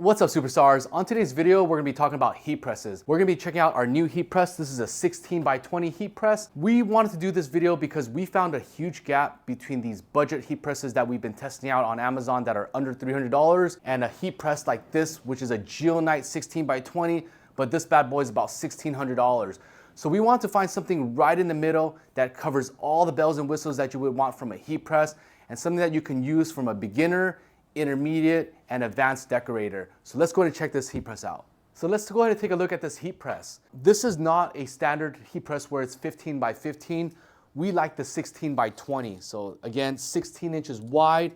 What's up, superstars? On today's video, we're gonna be talking about heat presses. We're gonna be checking out our new heat press. This is a 16 by 20 heat press. We wanted to do this video because we found a huge gap between these budget heat presses that we've been testing out on Amazon that are under $300 and a heat press like this, which is a Geonite 16 by 20, but this bad boy is about $1,600. So we want to find something right in the middle that covers all the bells and whistles that you would want from a heat press and something that you can use from a beginner, intermediate, and advanced decorator. So let's go ahead and check this heat press out. So let's go ahead and take a look at this heat press. This is not a standard heat press where it's 15 by 15. We like the 16 by 20. So again, 16 inches wide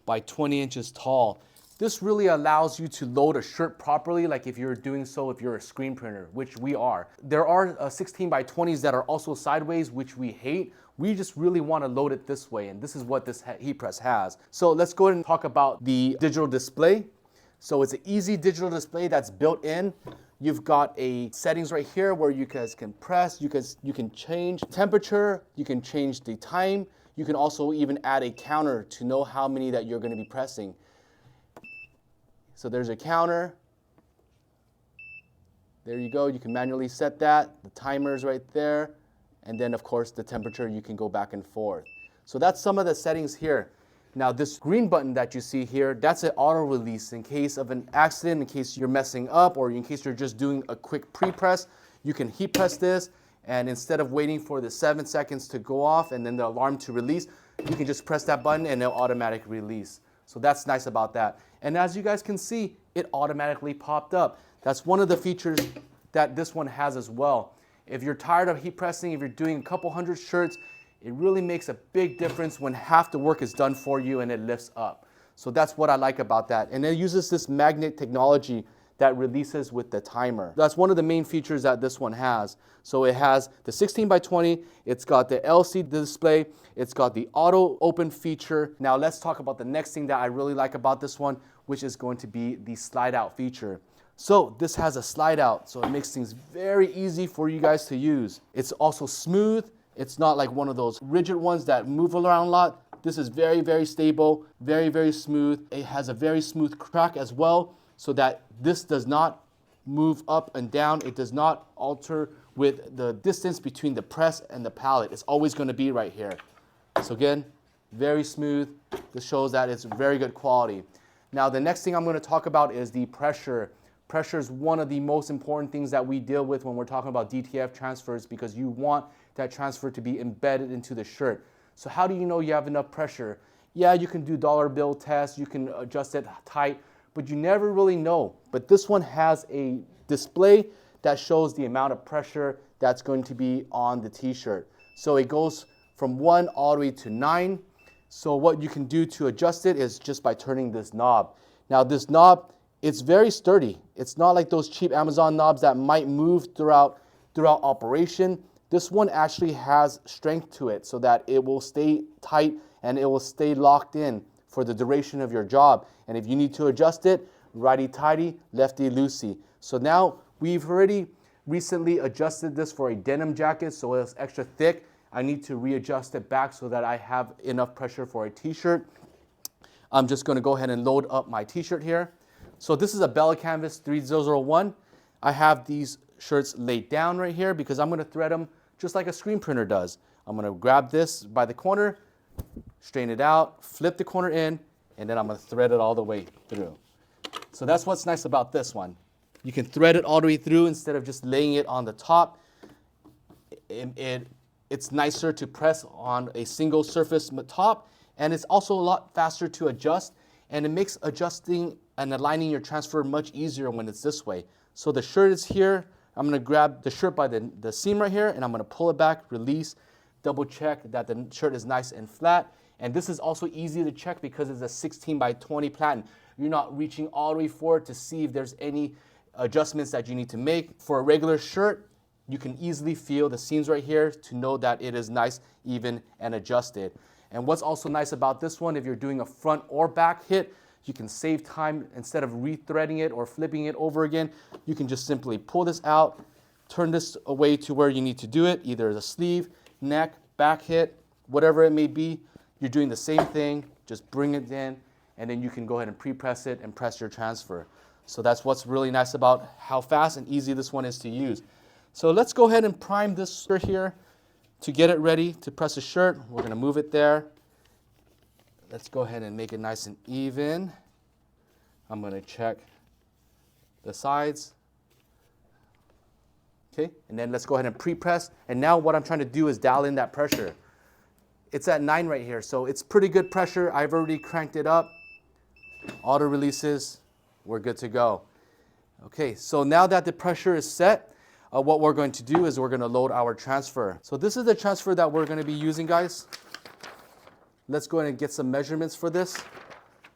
by 20 inches tall. This really allows you to load a shirt properly, like if you're doing so if you're a screen printer, which we are. There are 16 by 20s that are also sideways, which we hate. We just really want to load it this way, and this is what this heat press has. So let's go ahead and talk about the digital display. So it's an easy digital display that's built in. You've got a settings right here where you guys can press, you can change temperature, you can change the time. You can also even add a counter to know how many that you're going to be pressing. So there's a counter. There you go. You can manually set that. The timer's right there. And then, of course, the temperature, you can go back and forth. So that's some of the settings here. Now, this green button that you see here, that's an auto release in case of an accident, in case you're messing up, or in case you're just doing a quick pre-press. You can heat press this, and instead of waiting for the 7 seconds to go off and then the alarm to release, you can just press that button and it'll automatically release. So that's nice about that. And as you guys can see, it automatically popped up. That's one of the features that this one has as well. If you're tired of heat pressing, if you're doing a couple hundred shirts, it really makes a big difference when half the work is done for you and it lifts up. So that's what I like about that. And it uses this magnet technology that releases with the timer. That's one of the main features that this one has. So it has the 16 by 20, it's got the LCD display, it's got the auto open feature. Now let's talk about the next thing that I really like about this one, which is going to be the slide out feature. So this has a slide out, so it makes things very easy for you guys to use. It's also smooth. It's not like one of those rigid ones that move around a lot. This is very, very stable, very, very smooth. It has a very smooth crack as well, so that this does not move up and down. It does not alter with the distance between the press and the pallet. It's always going to be right here. So again, very smooth. This shows that it's very good quality. Now the next thing I'm going to talk about is the pressure. Pressure is one of the most important things that we deal with when we're talking about DTF transfers, because you want that transfer to be embedded into the shirt. So how do you know you have enough pressure? Yeah, you can do dollar bill tests, you can adjust it tight, but you never really know. But this one has a display that shows the amount of pressure that's going to be on the t-shirt. So it goes from 1 all the way to 9. So what you can do to adjust it is just by turning this knob. Now this knob, it's very sturdy. It's not like those cheap Amazon knobs that might move throughout operation. This one actually has strength to it so that it will stay tight and it will stay locked in for the duration of your job. And if you need to adjust it, righty-tighty, lefty-loosey. So now we've already recently adjusted this for a denim jacket, so it's extra thick. I need to readjust it back so that I have enough pressure for a t-shirt. I'm just gonna go ahead and load up my t-shirt here. So this is a Bella Canvas 3001. I have these shirts laid down right here because I'm gonna thread them just like a screen printer does. I'm gonna grab this by the corner, straighten it out, flip the corner in, and then I'm gonna thread it all the way through. So that's what's nice about this one. You can thread it all the way through instead of just laying it on the top. It's nicer to press on a single surface top, and it's also a lot faster to adjust, and it makes adjusting and aligning your transfer much easier when it's this way. So the shirt is here. I'm gonna grab the shirt by the seam right here, and I'm gonna pull it back, release, double check that the shirt is nice and flat. And this is also easy to check because it's a 16 by 20 platen. You're not reaching all the way forward to see if there's any adjustments that you need to make. For a regular shirt, you can easily feel the seams right here to know that it is nice, even, and adjusted. And what's also nice about this one, if you're doing a front or back hit, you can save time. Instead of rethreading it or flipping it over again, you can just simply pull this out, turn this away to where you need to do it, either the sleeve, neck, back hit, whatever it may be. You're doing the same thing, just bring it in, and then you can go ahead and pre-press it and press your transfer. So that's what's really nice about how fast and easy this one is to use. So let's go ahead and prime this shirt here to get it ready to press a shirt. We're going to move it there. Let's go ahead and make it nice and even. I'm going to check the sides. Okay, and then let's go ahead and pre-press. And now what I'm trying to do is dial in that pressure. It's at 9 right here, so it's pretty good pressure. I've already cranked it up. Auto releases, we're good to go. Okay, so now that the pressure is set, what we're going to do is we're going to load our transfer. So this is the transfer that we're going to be using, guys. Let's go ahead and get some measurements for this.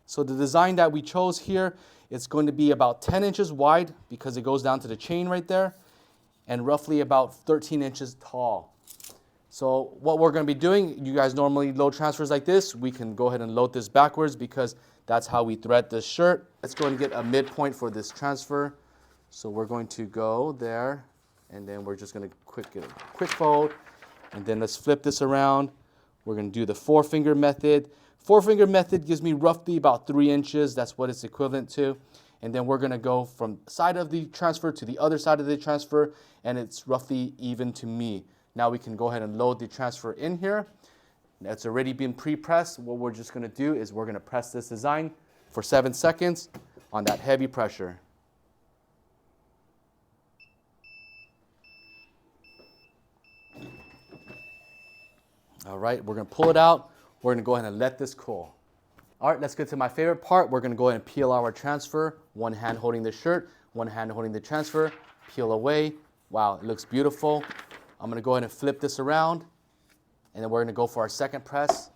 So the design that we chose here, it's going to be about 10 inches wide because it goes down to the chain right there, and roughly about 13 inches tall. So what we're going to be doing, you guys normally load transfers like this. We can go ahead and load this backwards because that's how we thread this shirt. Let's go and get a midpoint for this transfer. So we're going to go there, and then we're just going to get a quick fold, and then let's flip this around. We're going to do the 4-finger method. 4-finger method gives me roughly about 3 inches. That's what it's equivalent to. And then we're going to go from side of the transfer to the other side of the transfer, and it's roughly even to me. Now we can go ahead and load the transfer in here. That's already been pre-pressed. What we're just going to do is we're going to press this design for 7 seconds on that heavy pressure. All right, we're going to pull it out. We're going to go ahead and let this cool. All right, let's get to my favorite part. We're going to go ahead and peel our transfer. One hand holding the shirt, one hand holding the transfer. Peel away. Wow, it looks beautiful. I'm going to go ahead and flip this around, and then we're going to go for our second press.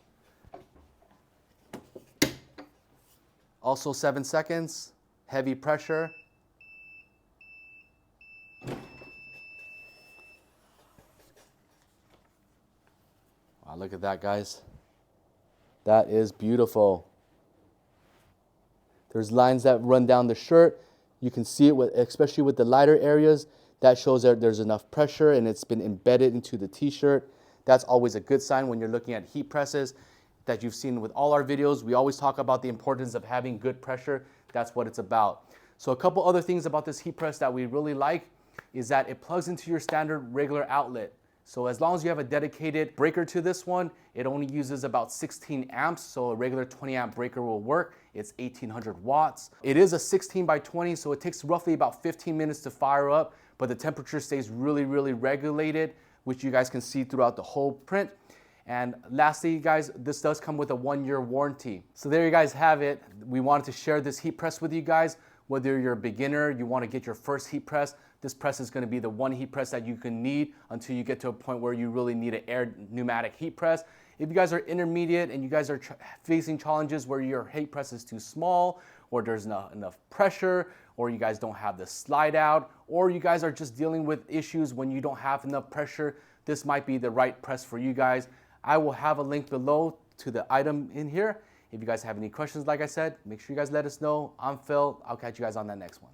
Also 7 seconds, heavy pressure. Wow, look at that, guys. That is beautiful. There's lines that run down the shirt. You can see it, especially with the lighter areas. That shows that there's enough pressure and it's been embedded into the t-shirt. That's always a good sign when you're looking at heat presses that you've seen with all our videos. We always talk about the importance of having good pressure. That's what it's about. So a couple other things about this heat press that we really like is that it plugs into your standard regular outlet. So as long as you have a dedicated breaker to this one, it only uses about 16 amps, so a regular 20 amp breaker will work. It's 1800 watts. It is a 16 by 20, so it takes roughly about 15 minutes to fire up, but the temperature stays really, really regulated, which you guys can see throughout the whole print. And lastly, guys, this does come with a 1-year warranty. So there you guys have it. We wanted to share this heat press with you guys. Whether you're a beginner, you want to get your first heat press, this press is going to be the one heat press that you can need until you get to a point where you really need an air pneumatic heat press. If you guys are intermediate and you guys are facing challenges where your heat press is too small, or there's not enough pressure, or you guys don't have the slide out, or you guys are just dealing with issues when you don't have enough pressure, this might be the right press for you guys. I will have a link below to the item in here. If you guys have any questions, like I said, make sure you guys let us know. I'm Phil. I'll catch you guys on that next one.